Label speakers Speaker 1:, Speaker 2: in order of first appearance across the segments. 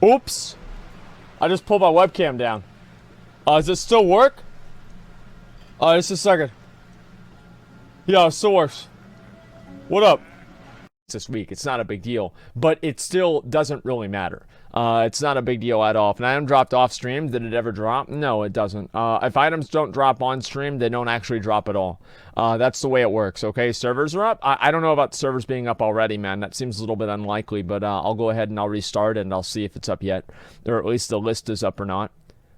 Speaker 1: Oops. I just pulled my webcam down. Does it still work? Just a second. Yeah, it still works. What up? This week, it's not a big deal, but it still doesn't really matter. It's not a big deal at all. If an item dropped off stream, did it ever drop? No, it doesn't. If items don't drop on stream, they don't actually drop at all. That's the way it works, okay? Servers are up. I don't know about servers being up already, man. That seems a little bit unlikely, but I'll go ahead and I'll restart it and I'll see if it's up yet, or at least the list is up or not.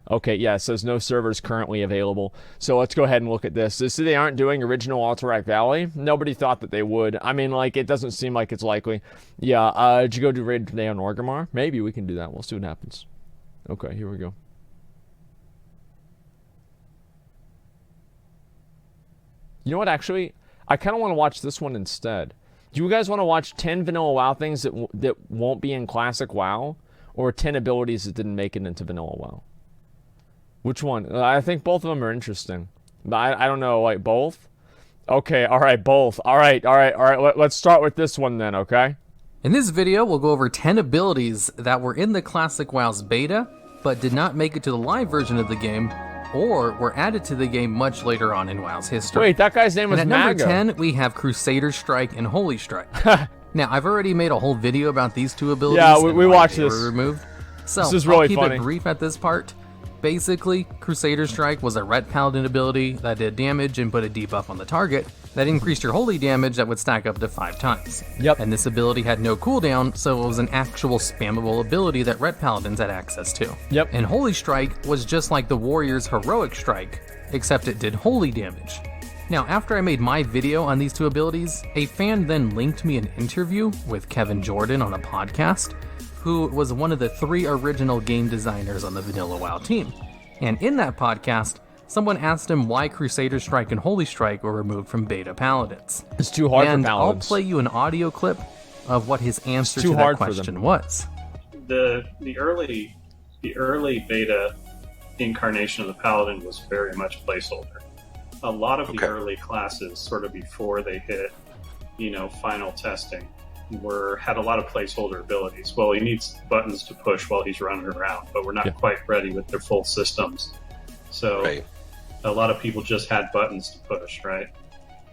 Speaker 1: Okay, yeah, it says no servers currently available. So let's go ahead and look at this. So they aren't doing original Alterac Valley. Nobody thought that they would. I mean, like, it doesn't seem like it's likely. Yeah, did you go do raid today on Orgrimmar? Maybe we can do that. We'll see what happens. Okay, here we go. You know what, actually? I kind of want to watch this one instead. Do you guys want to watch 10 vanilla WoW things that won't be in Classic WoW? Or 10 abilities that didn't make it into vanilla WoW? Which one? I think both of them are interesting. But I don't know, like both? Okay, alright, both. Alright. Let's start with this one then, okay?
Speaker 2: In this video, we'll go over 10 abilities that were in the Classic WoW's beta, but did not make it to the live version of the game, or were added to the game much later on in WoW's history.
Speaker 1: Wait, that guy's name was
Speaker 2: and
Speaker 1: Mago.
Speaker 2: at number 10, we have Crusader Strike and Holy Strike. Now, I've already made a whole video about these two abilities.
Speaker 1: Yeah, we watched this.
Speaker 2: Removed. So
Speaker 1: this is really
Speaker 2: I'll keep
Speaker 1: funny.
Speaker 2: it brief at this part. Basically, Crusader Strike was a Ret Paladin ability that did damage and put a debuff on the target that increased your holy damage that would stack up to 5 times.
Speaker 1: Yep.
Speaker 2: And this ability had no cooldown, so it was an actual spammable ability that Ret Paladins had access to.
Speaker 1: Yep.
Speaker 2: And Holy Strike was just like the Warrior's Heroic Strike, except it did holy damage. Now, after I made my video on these two abilities, a fan then linked me an interview with Kevin Jordan on a podcast, who was one of the 3 original game designers on the Vanilla WoW team. And in that podcast, someone asked him why Crusader Strike and Holy Strike were removed from beta paladins.
Speaker 1: It's too hard
Speaker 2: and
Speaker 1: for paladins.
Speaker 2: I'll play you an audio clip of what his answer to that question was.
Speaker 3: The early beta incarnation of the paladin was very much placeholder. A lot of the early classes, sort of before they hit, final testing, had a lot of placeholder abilities. Well, he needs buttons to push while he's running around, but we're not quite ready with their full systems. So a lot of people just had buttons to push, right?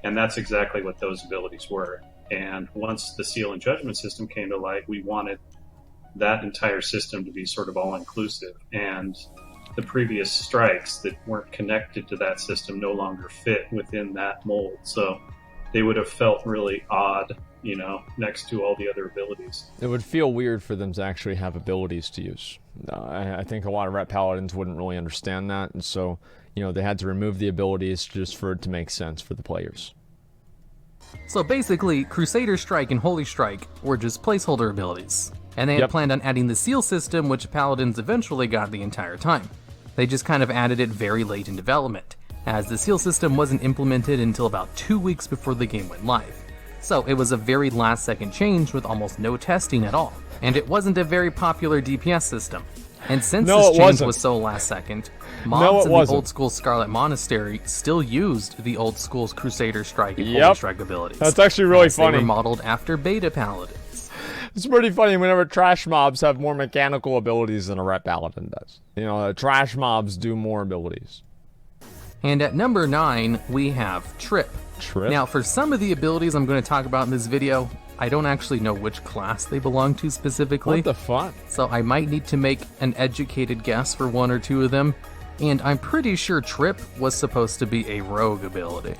Speaker 3: And that's exactly what those abilities were. And once the Seal and Judgment system came to light, we wanted that entire system to be sort of all-inclusive. And the previous strikes that weren't connected to that system no longer fit within that mold. So they would have felt really odd, next to all the other abilities.
Speaker 1: It would feel weird for them to actually have abilities to use. I think a lot of Ret Paladins wouldn't really understand that, and so, they had to remove the abilities just for it to make sense for the players.
Speaker 2: So basically, Crusader Strike and Holy Strike were just placeholder abilities, and they had planned on adding the Seal system, which Paladins eventually got the entire time. They just kind of added it very late in development, as the Seal system wasn't implemented until about 2 weeks before the game went live. So it was a very last-second change with almost no testing at all. And it wasn't a very popular DPS system. And since this change was so last-second, mobs in the old-school Scarlet Monastery still used the old-school's Crusader Strike and Holy Strike abilities.
Speaker 1: That's actually really funny.
Speaker 2: They were modeled after beta paladins.
Speaker 1: It's pretty funny whenever trash mobs have more mechanical abilities than a Ret Paladin does. Trash mobs do more abilities.
Speaker 2: And at number 9, we have Trip. Now, for some of the abilities I'm going to talk about in this video, I don't actually know which class they belong to specifically.
Speaker 1: What the fuck?
Speaker 2: So I might need to make an educated guess for 1 or 2 of them, and I'm pretty sure Trip was supposed to be a rogue ability.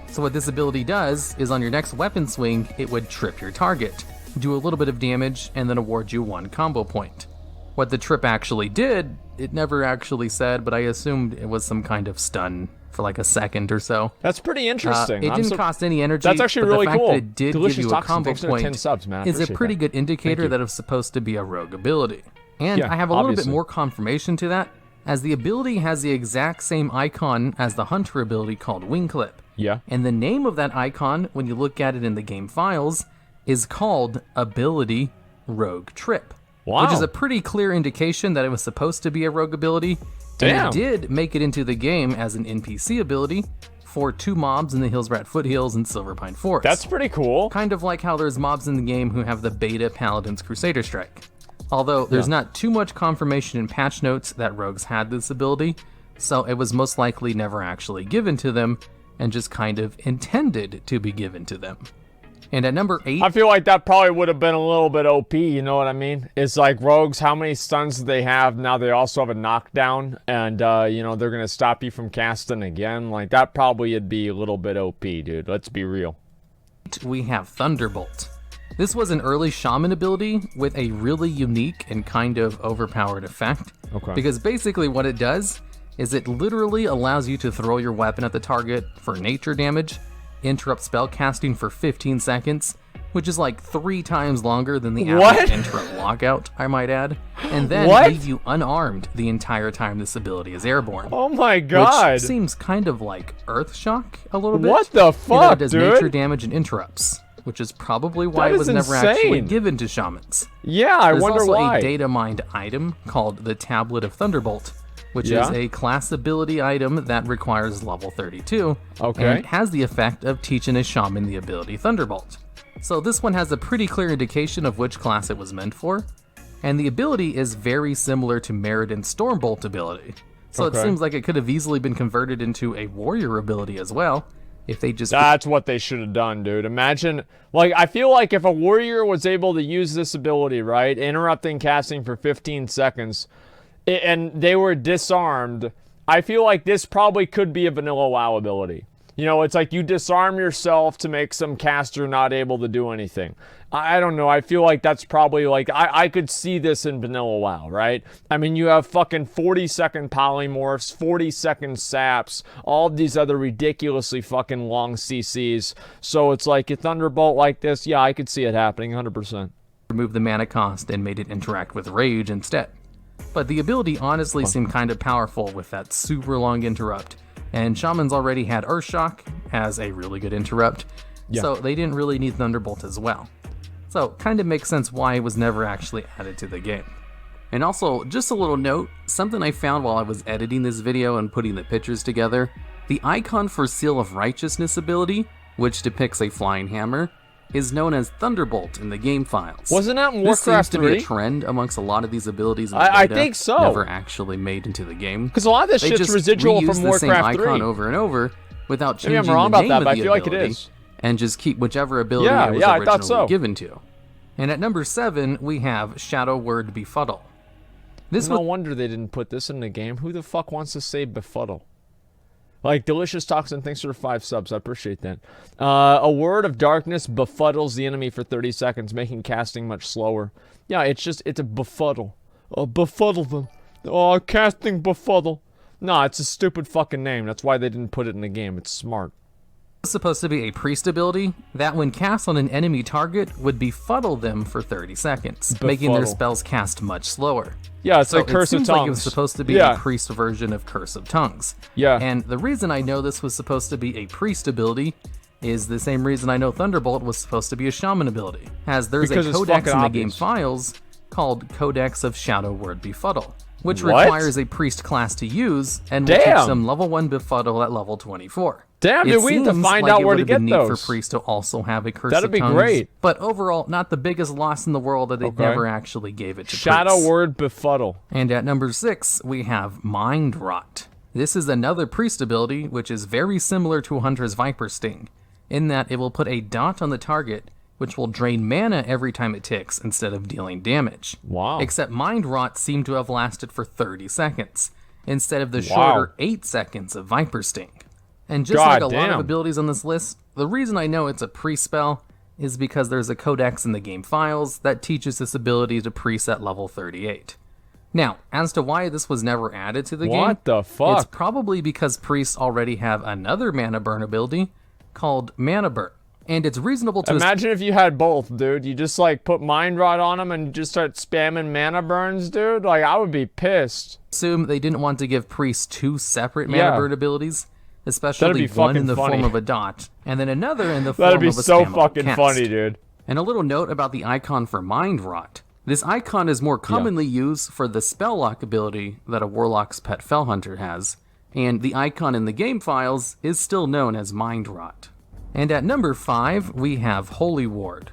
Speaker 2: So what this ability does is on your next weapon swing, it would trip your target, do a little bit of damage, and then award you 1 combo point. What the Trip actually did, it never actually said, but I assumed it was some kind of stun for like a second or so.
Speaker 1: That's pretty interesting.
Speaker 2: It didn't cost any energy.
Speaker 1: That's actually really cool.
Speaker 2: That it did give you a combo point
Speaker 1: subs, man.
Speaker 2: is a pretty good indicator that it's supposed to be a rogue ability. And I have a little bit more confirmation to that, as the ability has the exact same icon as the Hunter ability called Wing Clip.
Speaker 1: Yeah.
Speaker 2: And the name of that icon, when you look at it in the game files, is called Ability Rogue Trip.
Speaker 1: Wow.
Speaker 2: Which is a pretty clear indication that it was supposed to be a rogue ability.
Speaker 1: Damn.
Speaker 2: And it did make it into the game as an NPC ability for 2 mobs in the Hillsrat Foothills and Silverpine Forest.
Speaker 1: That's pretty cool.
Speaker 2: Kind of like how there's mobs in the game who have the beta Paladin's Crusader Strike. Although there's not too much confirmation in patch notes that rogues had this ability, so it was most likely never actually given to them, and just kind of intended to be given to them. And at number 8...
Speaker 1: I feel like that probably would have been a little bit OP, you know what I mean? It's like rogues, how many stuns do they have? Now they also have a knockdown, and, you know, they're going to stop you from casting again. Like, that probably would be a little bit OP, dude. Let's be real.
Speaker 2: We have Thunderbolt. This was an early shaman ability with a really unique and kind of overpowered effect.
Speaker 1: Okay.
Speaker 2: Because basically what it does is it literally allows you to throw your weapon at the target for nature damage, interrupt spell casting for 15 seconds, which is like 3 times longer than the average interrupt lockout, I might add, and then leave you unarmed the entire time this ability is airborne.
Speaker 1: Oh my god!
Speaker 2: Which seems kind of like Earth Shock a little bit.
Speaker 1: What the fuck,
Speaker 2: it does nature damage and interrupts, which is probably why it was never actually given to shamans.
Speaker 1: Yeah, I wonder why.
Speaker 2: There's also a data mined item called the Tablet of Thunderbolt, which is a class ability item that requires level 32, and has the effect of teaching a shaman the ability Thunderbolt. So this one has a pretty clear indication of which class it was meant for, and the ability is very similar to Meriden Stormbolt ability. So it seems like it could have easily been converted into a warrior ability as well, if they just...
Speaker 1: That's what they should have done, dude. Imagine, like, I feel like if a warrior was able to use this ability, right, interrupting casting for 15 seconds, and they were disarmed, I feel like this probably could be a vanilla WoW ability. You know, it's like you disarm yourself to make some caster not able to do anything. I don't know, I feel like that's probably like, I could see this in vanilla WoW, right? I mean, you have fucking 40-second polymorphs, 40-second saps, all of these other ridiculously fucking long CCs. So it's like a Thunderbolt like this, yeah, I could see it happening 100%.
Speaker 2: Removed the mana cost and made it interact with Rage instead. But the ability honestly seemed kind of powerful with that super long interrupt. And Shamans already had Earthshock as a really good interrupt, so they didn't really need Thunderbolt as well. So kind of makes sense why it was never actually added to the game. And also, just a little note, something I found while I was editing this video and putting the pictures together, the icon for Seal of Righteousness ability, which depicts a flying hammer, is known as Thunderbolt in the game files.
Speaker 1: Wasn't that in
Speaker 2: This seems
Speaker 1: Warcraft
Speaker 2: to
Speaker 1: 3?
Speaker 2: be a trend amongst a lot of these abilities in the
Speaker 1: I
Speaker 2: beta,
Speaker 1: think so.
Speaker 2: never actually made into the game.
Speaker 1: Because a lot of this
Speaker 2: They
Speaker 1: shit's
Speaker 2: just
Speaker 1: residual
Speaker 2: reuse
Speaker 1: from
Speaker 2: the same
Speaker 1: Warcraft 3.
Speaker 2: icon over and over without
Speaker 1: Maybe
Speaker 2: changing
Speaker 1: I'm wrong
Speaker 2: the
Speaker 1: about
Speaker 2: name
Speaker 1: that,
Speaker 2: of
Speaker 1: but I
Speaker 2: the
Speaker 1: feel like it
Speaker 2: ability,
Speaker 1: is.
Speaker 2: and just keep whichever ability it was
Speaker 1: I
Speaker 2: originally
Speaker 1: thought so.
Speaker 2: given to. And at number 7, we have Shadow Word Befuddle. This
Speaker 1: No wonder they didn't put this in the game. Who the fuck wants to say befuddle? Like, Delicious Toxin, thanks for the 5 subs. I appreciate that. A word of darkness befuddles the enemy for 30 seconds, making casting much slower. Yeah, it's a befuddle. Befuddle them. Oh, casting befuddle. No, it's a stupid fucking name. That's why they didn't put it in the game. It's smart.
Speaker 2: was supposed to be a priest ability that when cast on an enemy target would befuddle them for 30 seconds, making their spells cast much slower.
Speaker 1: Yeah, it's like Curse of
Speaker 2: seems
Speaker 1: Tongues.
Speaker 2: like it was supposed to be a priest version of Curse of Tongues.
Speaker 1: Yeah.
Speaker 2: And the reason I know this was supposed to be a priest ability is the same reason I know Thunderbolt was supposed to be a shaman ability, as there's
Speaker 1: Because
Speaker 2: a
Speaker 1: it's
Speaker 2: codex
Speaker 1: fucking
Speaker 2: in the game
Speaker 1: obvious.
Speaker 2: files called Codex of Shadow Word Befuddle, which requires a priest class to use and will teach them level 1 Befuddle at level 24.
Speaker 1: Damn, dude, we need to find out where to get
Speaker 2: neat
Speaker 1: those.
Speaker 2: for priests to also have a Curse
Speaker 1: That'd
Speaker 2: of
Speaker 1: be
Speaker 2: Tongues,
Speaker 1: great.
Speaker 2: But overall, not the biggest loss in the world that they never actually gave it to
Speaker 1: Shadow
Speaker 2: priests.
Speaker 1: Word Befuddle.
Speaker 2: And at number 6, we have Mind Rot. This is another priest ability, which is very similar to Hunter's Viper Sting, in that it will put a dot on the target, which will drain mana every time it ticks instead of dealing damage.
Speaker 1: Wow.
Speaker 2: Except Mind Rot seemed to have lasted for 30 seconds, instead of the shorter 8 seconds of Viper Sting. And just like a lot of abilities on this list, the reason I know it's a priest spell is because there's a codex in the game files that teaches this ability to priests at level 38. Now, as to why this was never added to the game,
Speaker 1: What the fuck?
Speaker 2: it's probably because priests already have another mana burn ability called Mana Burn. And it's reasonable to
Speaker 1: Imagine if you had both, dude. You just like put Mind Rot on them and just start spamming mana burns, dude. Like, I would be pissed.
Speaker 2: assume they didn't want to give priests 2 separate mana burn abilities, especially one in the form of a dot, and then another in the form of a
Speaker 1: That'd be so
Speaker 2: spammable
Speaker 1: fucking
Speaker 2: cast.
Speaker 1: funny, dude.
Speaker 2: And a little note about the icon for Mind Rot. This icon is more commonly used for the spell lock ability that a Warlock's Pet Fellhunter has, and the icon in the game files is still known as Mind Rot. And at number 5, we have Holy Ward.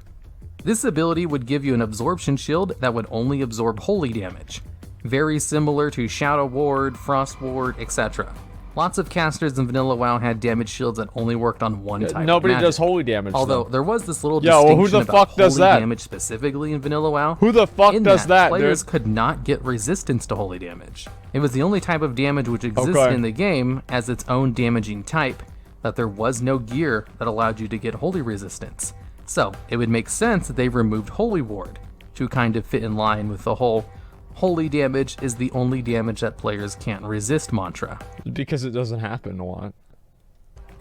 Speaker 2: This ability would give you an absorption shield that would only absorb holy damage, very similar to Shadow Ward, Frost Ward, etc. Lots of casters in Vanilla WoW had damage shields that only worked on one type
Speaker 1: Nobody
Speaker 2: of magic.
Speaker 1: does holy damage.
Speaker 2: Although
Speaker 1: though.
Speaker 2: there was this little
Speaker 1: Yeah, well,
Speaker 2: distinction
Speaker 1: who the
Speaker 2: about
Speaker 1: fuck does
Speaker 2: holy
Speaker 1: that?
Speaker 2: damage specifically in Vanilla WoW.
Speaker 1: Who the fuck
Speaker 2: in
Speaker 1: does that,
Speaker 2: players
Speaker 1: dude?
Speaker 2: could not get resistance to holy damage. It was the only type of damage which existed
Speaker 1: Okay.
Speaker 2: in the game as its own damaging type, that there was no gear that allowed you to get holy resistance. So it would make sense that they removed Holy Ward to kind of fit in line with the whole holy damage is the only damage that players can't resist mantra.
Speaker 1: Because it doesn't happen a lot.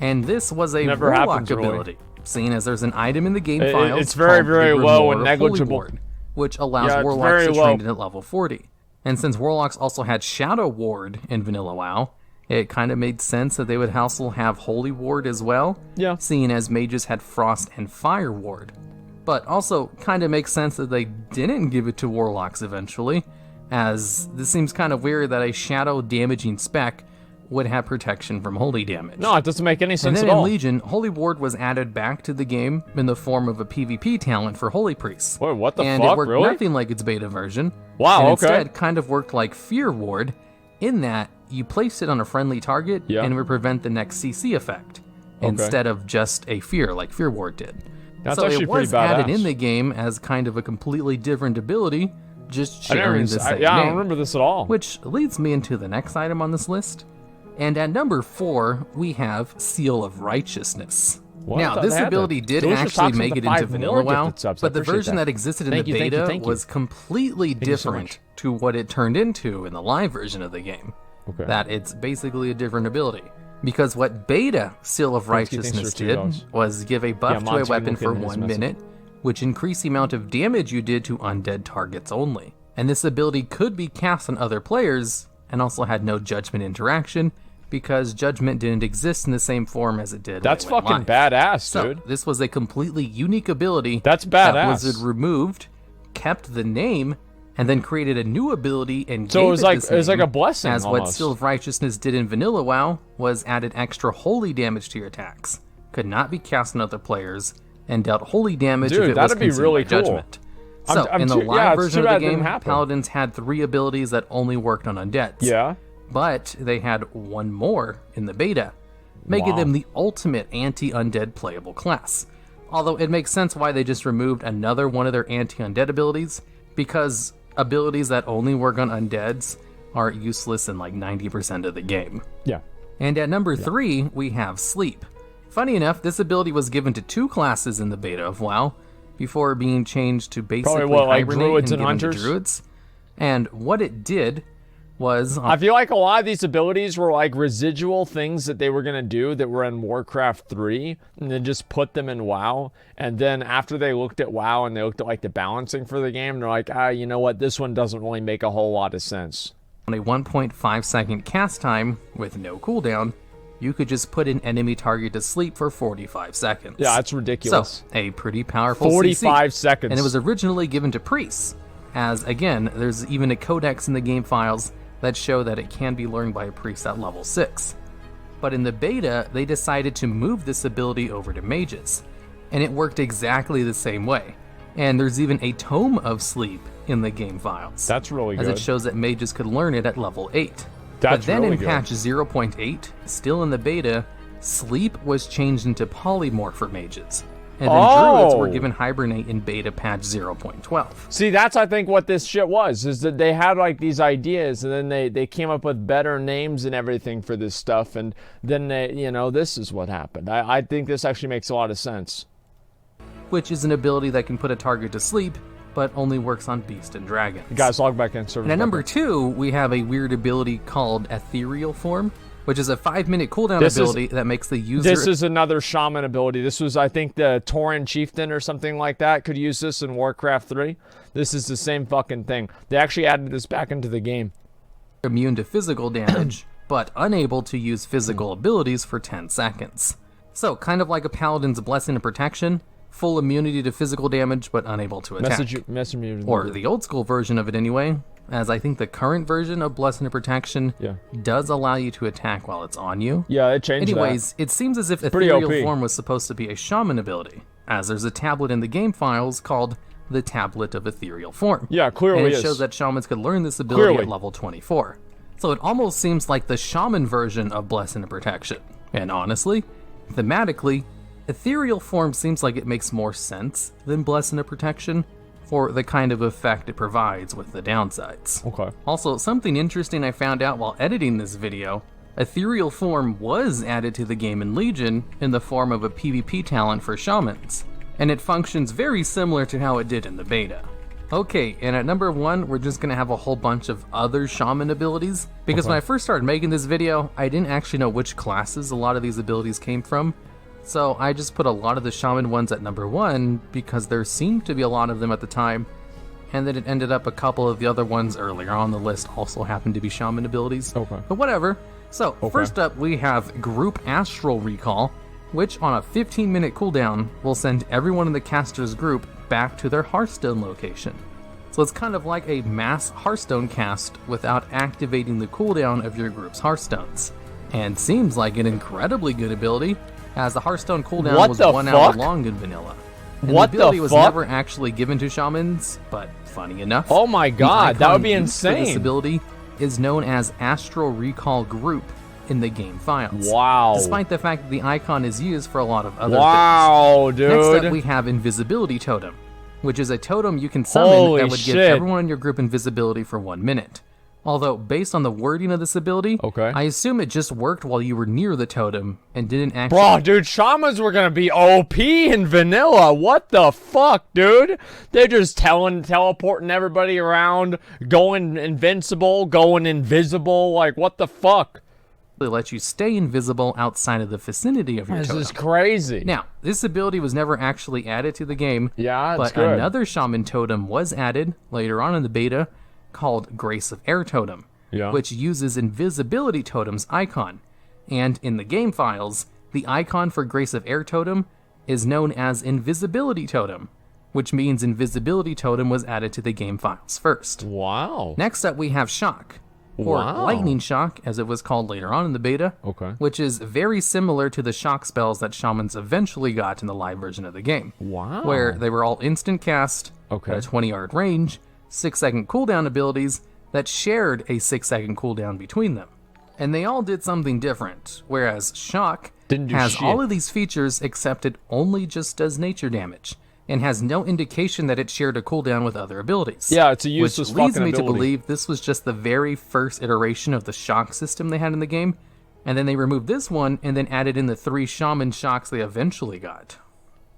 Speaker 2: And this was a
Speaker 1: Never
Speaker 2: Warlock
Speaker 1: happens, really.
Speaker 2: ability, seeing as there's an item in the game
Speaker 1: It-
Speaker 2: files
Speaker 1: it's very,
Speaker 2: called
Speaker 1: very
Speaker 2: the
Speaker 1: low
Speaker 2: Grimoire
Speaker 1: and
Speaker 2: of Holy
Speaker 1: negligible.
Speaker 2: Ward, which allows
Speaker 1: Yeah, it's
Speaker 2: Warlocks
Speaker 1: very
Speaker 2: to
Speaker 1: low.
Speaker 2: train it at level 40. And since Warlocks also had Shadow Ward in Vanilla WoW, it kind of made sense that they would also have Holy Ward as well,
Speaker 1: Yeah.
Speaker 2: seeing as mages had Frost and Fire Ward. But also kind of makes sense that they didn't give it to Warlocks eventually, as this seems kind of weird that a shadow damaging spec would have protection from holy damage.
Speaker 1: No, it doesn't make any
Speaker 2: And
Speaker 1: sense
Speaker 2: then
Speaker 1: at
Speaker 2: in
Speaker 1: all.
Speaker 2: Legion, Holy Ward was added back to the game in the form of a PvP talent for Holy Priests.
Speaker 1: Wait, what the
Speaker 2: and
Speaker 1: fuck,
Speaker 2: it worked
Speaker 1: really?
Speaker 2: nothing like its beta version.
Speaker 1: Wow,
Speaker 2: and
Speaker 1: okay.
Speaker 2: instead kind of worked like Fear Ward, in that you placed it on a friendly target
Speaker 1: Yeah.
Speaker 2: and it would prevent the next CC effect, instead of just a fear like Fear Ward did.
Speaker 1: That's
Speaker 2: so
Speaker 1: actually
Speaker 2: it was
Speaker 1: pretty
Speaker 2: added
Speaker 1: badass.
Speaker 2: in the game as kind of a completely different ability, just
Speaker 1: I never
Speaker 2: sharing
Speaker 1: even-
Speaker 2: the same
Speaker 1: yeah, I
Speaker 2: name.
Speaker 1: don't remember this at all.
Speaker 2: Which leads me into the next item on this list. And at number 4, we have Seal of Righteousness.
Speaker 1: What? I
Speaker 2: Now,
Speaker 1: thought
Speaker 2: this
Speaker 1: they had
Speaker 2: ability
Speaker 1: that.
Speaker 2: did
Speaker 1: Delicious
Speaker 2: actually
Speaker 1: Talks
Speaker 2: make
Speaker 1: with
Speaker 2: it
Speaker 1: the
Speaker 2: into
Speaker 1: 5
Speaker 2: Vanilla
Speaker 1: more
Speaker 2: WoW,
Speaker 1: gifted subs. I
Speaker 2: but the
Speaker 1: appreciate
Speaker 2: version that existed in
Speaker 1: Thank
Speaker 2: the
Speaker 1: you, thank you,
Speaker 2: beta
Speaker 1: thank you.
Speaker 2: was completely
Speaker 1: you so
Speaker 2: different
Speaker 1: much.
Speaker 2: to what it turned into in the live version of the game.
Speaker 1: Okay.
Speaker 2: That it's basically a different ability. Because what beta Seal of
Speaker 1: Thanks for
Speaker 2: Righteousness
Speaker 1: $2.
Speaker 2: did was give a buff to a
Speaker 1: Monty,
Speaker 2: weapon
Speaker 1: look
Speaker 2: for
Speaker 1: at his
Speaker 2: 1
Speaker 1: message.
Speaker 2: minute, which increased the amount of damage you did to undead targets only. And this ability could be cast on other players, and also had no judgment interaction, because judgment didn't exist in the same form as it did
Speaker 1: That's
Speaker 2: when it went
Speaker 1: fucking
Speaker 2: live.
Speaker 1: badass,
Speaker 2: So,
Speaker 1: dude.
Speaker 2: this was a completely unique ability
Speaker 1: That's
Speaker 2: that
Speaker 1: badass.
Speaker 2: Blizzard removed, kept the name, and then created a new ability and
Speaker 1: So
Speaker 2: gave
Speaker 1: it was
Speaker 2: it
Speaker 1: like
Speaker 2: this
Speaker 1: it was like
Speaker 2: name,
Speaker 1: a blessing
Speaker 2: as what
Speaker 1: almost.
Speaker 2: Seal of Righteousness did in Vanilla WoW was added extra holy damage to your attacks, could not be cast on other players, and dealt holy damage
Speaker 1: Dude,
Speaker 2: if it was
Speaker 1: that'd be
Speaker 2: consumed
Speaker 1: really
Speaker 2: by
Speaker 1: cool.
Speaker 2: judgment.
Speaker 1: I'm-
Speaker 2: So,
Speaker 1: I'm
Speaker 2: in the
Speaker 1: too-
Speaker 2: live
Speaker 1: yeah, it's
Speaker 2: version
Speaker 1: too
Speaker 2: of the
Speaker 1: bad it didn't
Speaker 2: game,
Speaker 1: happen.
Speaker 2: Paladins had 3 abilities that only worked on undeads.
Speaker 1: Yeah.
Speaker 2: But they had 1 more in the beta, making
Speaker 1: Wow.
Speaker 2: them the ultimate anti-undead playable class. Although it makes sense why they just removed another one of their anti-undead abilities, because abilities that only work on undeads are useless in like 90% of the game.
Speaker 1: Yeah.
Speaker 2: And at number 3, we have Sleep. Funny enough, this ability was given to 2 classes in the beta of WoW, before being changed to basically
Speaker 1: what, like
Speaker 2: hibernate
Speaker 1: druids
Speaker 2: and
Speaker 1: and
Speaker 2: given to
Speaker 1: hunters?
Speaker 2: druids. And what it did was...
Speaker 1: I feel like a lot of these abilities were like residual things that they were gonna do that were in Warcraft 3, and then just put them in WoW. And then after they looked at WoW and they looked at like the balancing for the game, they're like, you know what? This one doesn't really make a whole lot of sense.
Speaker 2: on a 1.5 second cast time with no cooldown, you could just put an enemy target to sleep for 45 seconds.
Speaker 1: Yeah, that's ridiculous.
Speaker 2: So, a pretty powerful
Speaker 1: 45
Speaker 2: CC.
Speaker 1: seconds.
Speaker 2: And it was originally given to priests, as again, there's even a codex in the game files that show that it can be learned by a priest at level 6. But in the beta, they decided to move this ability over to mages, and it worked exactly the same way. And there's even a Tome of Sleep in the game files.
Speaker 1: That's really
Speaker 2: as
Speaker 1: good.
Speaker 2: it shows that mages could learn it at level 8.
Speaker 1: That's
Speaker 2: but then
Speaker 1: really
Speaker 2: in
Speaker 1: good.
Speaker 2: patch 0.8, still in the beta, Sleep was changed into Polymorph for mages. And then Druids were
Speaker 1: Oh.
Speaker 2: given Hibernate in beta patch 0.12.
Speaker 1: See, that's I think what this shit was, is that they had like these ideas and then they came up with better names and everything for this stuff, and then they, this is what happened. I think this actually makes a lot of sense.
Speaker 2: Which is an ability that can put a target to sleep, but only works on Beast and Dragons.
Speaker 1: Guys, log back in.
Speaker 2: And at number 2, we have a weird ability called Ethereal Form, which is a 5-minute cooldown ability that makes the user...
Speaker 1: This is another shaman ability. This was, I think, the Tauren Chieftain or something like that could use this in Warcraft 3. This is the same fucking thing. They actually added this back into the game.
Speaker 2: immune to physical damage, but unable to use physical abilities for 10 seconds. So, kind of like a Paladin's Blessing of Protection, full immunity to physical damage, but unable to attack.
Speaker 1: Message me.
Speaker 2: Or the old school version of it anyway, as I think the current version of Blessing of Protection does allow you to attack while it's on you.
Speaker 1: Yeah, it changed
Speaker 2: Anyways, it seems as if
Speaker 1: Pretty
Speaker 2: Ethereal
Speaker 1: OP.
Speaker 2: Form was supposed to be a shaman ability, as there's a tablet in the game files called the Tablet of Ethereal Form.
Speaker 1: Yeah, clearly
Speaker 2: and it
Speaker 1: is.
Speaker 2: shows that shamans could learn this ability
Speaker 1: Clearly.
Speaker 2: at level 24. So it almost seems like the shaman version of Blessing and Protection. And honestly, thematically, Ethereal Form seems like it makes more sense than Blessing and Protection for the kind of effect it provides with the downsides.
Speaker 1: Okay.
Speaker 2: Also, something interesting I found out while editing this video, Ethereal Form was added to the game in Legion in the form of a PvP talent for shamans, and it functions very similar to how it did in the beta. Okay, and at number 1, we're just gonna have a whole bunch of other shaman abilities, because when I first started making this video, I didn't actually know which classes a lot of these abilities came from, so I just put a lot of the shaman ones at number 1, because there seemed to be a lot of them at the time, and then it ended up a couple of the other ones earlier on the list also happened to be shaman abilities.
Speaker 1: Okay.
Speaker 2: But whatever. So, first up we have Group Astral Recall, which on a 15-minute cooldown will send everyone in the caster's group back to their Hearthstone location. So it's kind of like a mass Hearthstone cast without activating the cooldown of your group's Hearthstones. And seems like an incredibly good ability, as the Hearthstone cooldown
Speaker 1: What
Speaker 2: was
Speaker 1: the
Speaker 2: 1 hour
Speaker 1: fuck?
Speaker 2: long in vanilla. And
Speaker 1: What
Speaker 2: the ability
Speaker 1: the
Speaker 2: was
Speaker 1: fuck?
Speaker 2: never actually given to shamans, but funny enough,
Speaker 1: Oh my
Speaker 2: the
Speaker 1: god, that
Speaker 2: icon
Speaker 1: would be
Speaker 2: used for This
Speaker 1: insane.
Speaker 2: ability is known as Astral Recall Group in the game files.
Speaker 1: Wow.
Speaker 2: Despite the fact that the icon is used for a lot of other things.
Speaker 1: Wow, dude.
Speaker 2: Next up we have Invisibility Totem, which is a totem you can summon
Speaker 1: Holy
Speaker 2: that would give
Speaker 1: shit.
Speaker 2: everyone in your group invisibility for 1 minute. Although, based on the wording of this ability,
Speaker 1: Okay.
Speaker 2: I assume it just worked while you were near the totem and didn't actually...
Speaker 1: Bro, dude, shamans were gonna be OP in vanilla. What the fuck, dude? They're just teleporting everybody around, going invincible, going invisible. Like, what the fuck?
Speaker 2: let you stay invisible outside of the vicinity of your
Speaker 1: This
Speaker 2: totem.
Speaker 1: is crazy.
Speaker 2: Now, this ability was never actually added to the game,
Speaker 1: Yeah, it's
Speaker 2: but
Speaker 1: good.
Speaker 2: another shaman totem was added later on in the beta called Grace of Air Totem,
Speaker 1: Yeah.
Speaker 2: which uses Invisibility Totem's icon. And in the game files, the icon for Grace of Air Totem is known as Invisibility Totem, which means Invisibility Totem was added to the game files first.
Speaker 1: Wow.
Speaker 2: Next up, we have Shock, or
Speaker 1: Wow.
Speaker 2: Lightning Shock, as it was called later on in the beta,
Speaker 1: Okay.
Speaker 2: which is very similar to the shock spells that shamans eventually got in the live version of the game,
Speaker 1: Wow.
Speaker 2: where they were all instant cast
Speaker 1: Okay.
Speaker 2: at a 20-yard range, 6-second cooldown abilities that shared a 6-second cooldown between them. And they all did something different, whereas Shock
Speaker 1: Didn't do
Speaker 2: has
Speaker 1: shit.
Speaker 2: all of these features except it only just does nature damage, and has no indication that it shared a cooldown with other abilities.
Speaker 1: Yeah, it's a useless
Speaker 2: Which leads
Speaker 1: fucking
Speaker 2: me to
Speaker 1: ability.
Speaker 2: believe this was just the very first iteration of the shock system they had in the game, and then they removed this one and then added in the 3 shaman shocks they eventually got.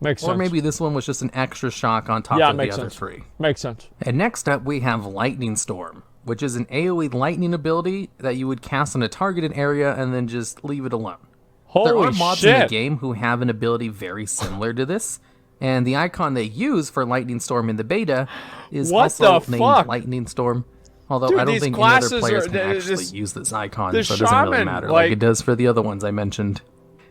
Speaker 1: Makes
Speaker 2: Or
Speaker 1: sense.
Speaker 2: maybe this one was just an extra shock on top
Speaker 1: Yeah,
Speaker 2: of the
Speaker 1: makes
Speaker 2: other
Speaker 1: sense.
Speaker 2: 3.
Speaker 1: Makes sense.
Speaker 2: And next up we have Lightning Storm, which is an AoE lightning ability that you would cast on a targeted area and then just leave it alone. There
Speaker 1: Holy
Speaker 2: are mobs in the
Speaker 1: shit.
Speaker 2: game who have an ability very similar to this, and the icon they use for Lightning Storm in the beta is
Speaker 1: What
Speaker 2: also
Speaker 1: the
Speaker 2: named
Speaker 1: fuck?
Speaker 2: Lightning Storm. Although
Speaker 1: Dude,
Speaker 2: I don't
Speaker 1: these
Speaker 2: think any other
Speaker 1: classes
Speaker 2: players
Speaker 1: are-
Speaker 2: can actually
Speaker 1: this-
Speaker 2: use this icon,
Speaker 1: the
Speaker 2: so it doesn't really
Speaker 1: shaman,
Speaker 2: matter
Speaker 1: like-
Speaker 2: like it does for the other ones I mentioned.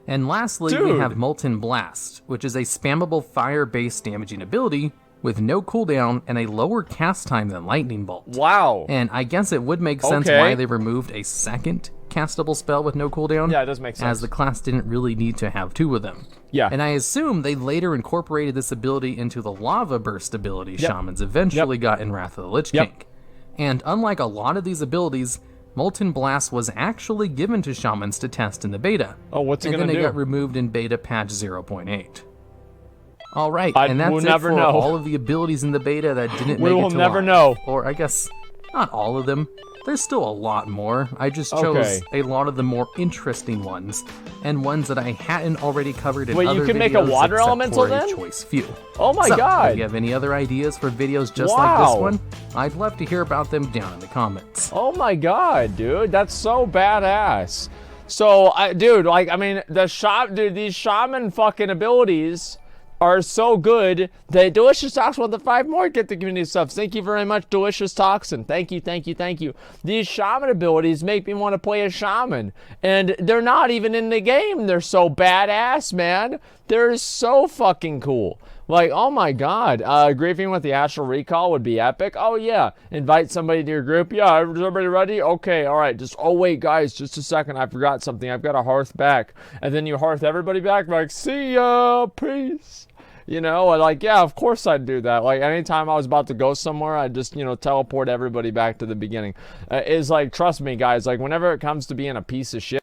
Speaker 2: And lastly, we
Speaker 1: Dude.
Speaker 2: have Molten Blast, which is a spammable fire-based damaging ability with no cooldown and a lower cast time than Lightning Bolt.
Speaker 1: Wow.
Speaker 2: And I guess it would make sense
Speaker 1: Okay.
Speaker 2: why they removed a second castable spell with no cooldown.
Speaker 1: Yeah, it does make sense.
Speaker 2: As the class didn't really need to have 2 of them.
Speaker 1: Yeah.
Speaker 2: And I assume they later incorporated this ability into the Lava Burst ability shamans eventually got in Wrath of the Lich King.
Speaker 1: Yep.
Speaker 2: And unlike a lot of these abilities, Molten Blast was actually given to shamans to test in the beta.
Speaker 1: Oh, what's it
Speaker 2: and
Speaker 1: gonna
Speaker 2: then it
Speaker 1: do?
Speaker 2: got removed in beta patch 0.8. All right,
Speaker 1: I
Speaker 2: and that's
Speaker 1: will
Speaker 2: it
Speaker 1: never
Speaker 2: for
Speaker 1: know.
Speaker 2: all of the abilities in the beta that didn't
Speaker 1: We
Speaker 2: make it
Speaker 1: will
Speaker 2: to
Speaker 1: never
Speaker 2: live.
Speaker 1: know.
Speaker 2: Or I guess not all of them. There's still a lot more. I just chose
Speaker 1: Okay.
Speaker 2: a lot of the more interesting ones, and ones that I hadn't already covered in
Speaker 1: Wait, you
Speaker 2: other
Speaker 1: can make a
Speaker 2: videos
Speaker 1: water
Speaker 2: except
Speaker 1: elemental
Speaker 2: for a
Speaker 1: then?
Speaker 2: choice few.
Speaker 1: Oh my
Speaker 2: So,
Speaker 1: god.
Speaker 2: if you have any other ideas for videos just like this
Speaker 1: Wow.
Speaker 2: one, I'd love to hear about them down in the comments.
Speaker 1: Oh my god, dude, that's so badass. So, dude, like, I mean, these shaman fucking abilities are so good that Delicious Talks want the 5 more get the community stuff. Thank you very much, Delicious Toxin. Thank you, thank you, thank you. These shaman abilities make me want to play a shaman, and they're not even in the game. They're so badass, man. They're so fucking cool. Like, oh my god, griefing with the Astral Recall would be epic. Oh yeah, invite somebody to your group. Yeah, is everybody ready? Okay, all right. Oh wait, guys, just a second. I forgot something. I've got a hearth back. And then you hearth everybody back, like, see ya, peace. You know, like, yeah, of course I'd do that. Like, anytime I was about to go somewhere, I'd just, you know, teleport everybody back to the beginning. Is like, trust me, guys, like, whenever it comes to being a piece of shit,